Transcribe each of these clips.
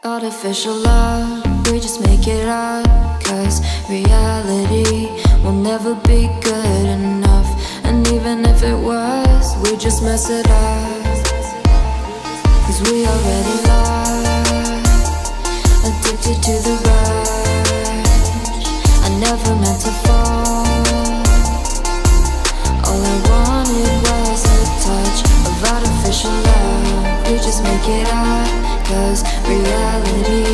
Artificial love, we just make it up, 'cause reality will never be good enough. And even if it was, we just mess it up, 'cause we already lost, addicted to the rush. I never meant to fall. All I wanted was a touch of artificial love. We just make it up, 'cause reality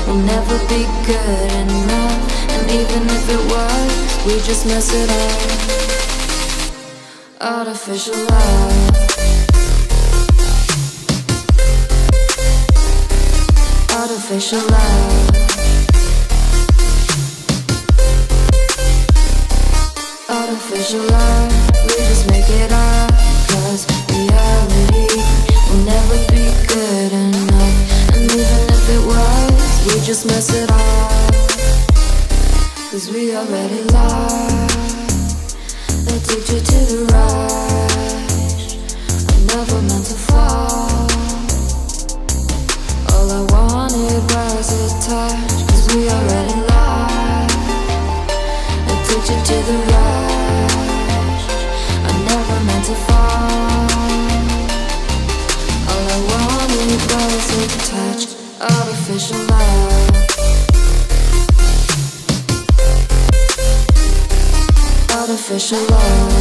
will never be good enough. And even if it was, we just mess it up. Artificial love. Artificial love. Artificial love. We just make it up, 'cause reality will never be good enough. And even if it was, we just mess it up, 'cause we already lost, addicted to the rush. I never meant to fall. All I wanted was a touch, 'cause we already lost, addicted to the rush. I never meant to fall. All I wanted was a touch. Artificial love. Artificial love.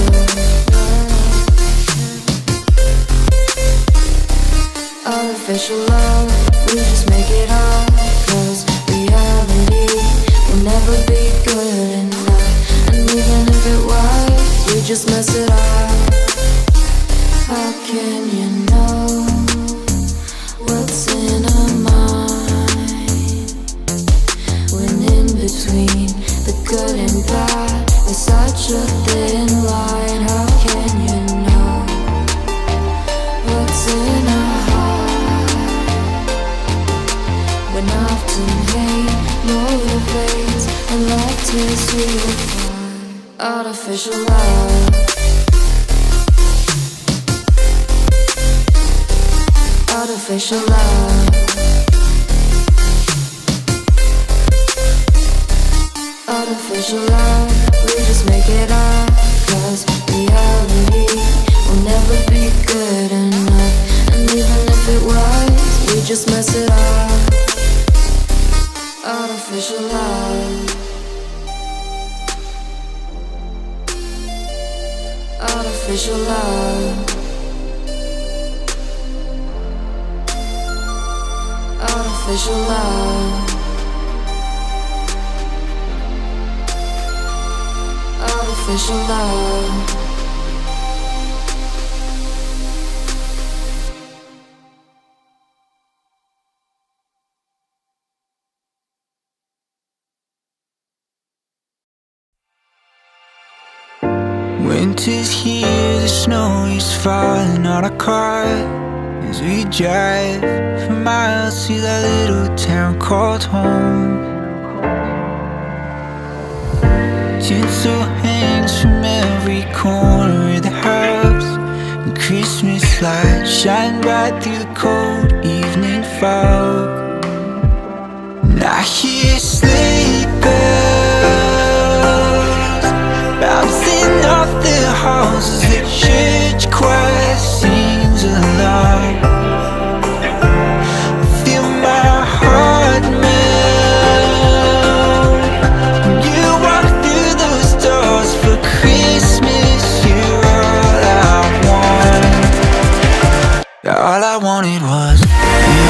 Artificial love. We just make it up, 'cause reality will never be good enough. And even if it was, we just mess it up. How can you know what's in our mind, when in between the good and bad there's such a thin line? How can you know what's in our heart, when often hate motivates and love tears you apart? Artificial love. Artificial love. Artificial love. We just make it up, 'cause reality will never be good enough. And even if it was, we just mess it up. Artificial love. Artificial love. Artificial love. Artificial love. Winter's here, the snow is falling on our car as we drive for miles to that little town called home. Tinsel hangs from every corner of the house, and Christmas lights shine bright through the cold evening fog. And I hear sleigh bells bouncing off the halls as the church choir sings along. I feel my heart melt when you walk through those doors for Christmas. You're all I want. All I wanted was you.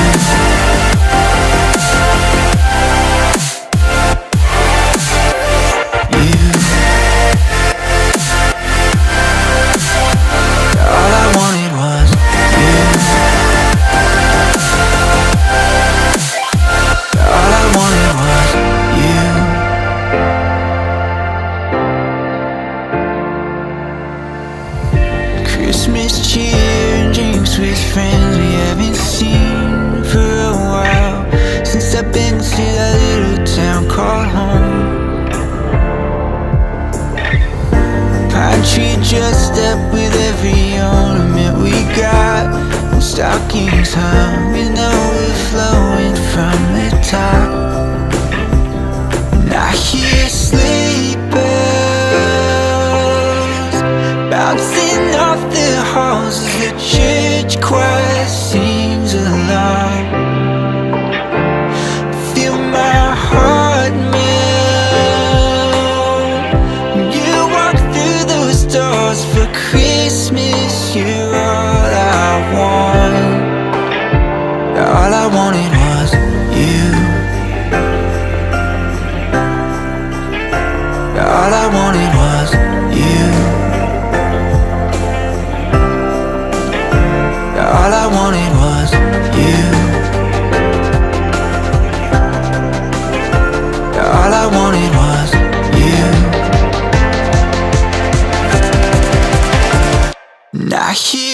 Christmas cheer and drinks with friends we haven't seen for a while, since I've been to that little town called home. Pine tree dressed up with every ornament we got, and stockings hung with overflowing from top. And I hear sleigh bells bouncing off the halls as the church choir sings along. Feel my heart melt when you walk through those doors. For Christmas, you're all I want. All I wanted was you. All I wanted was you. All I wanted was you. All I wanted was you. And I hear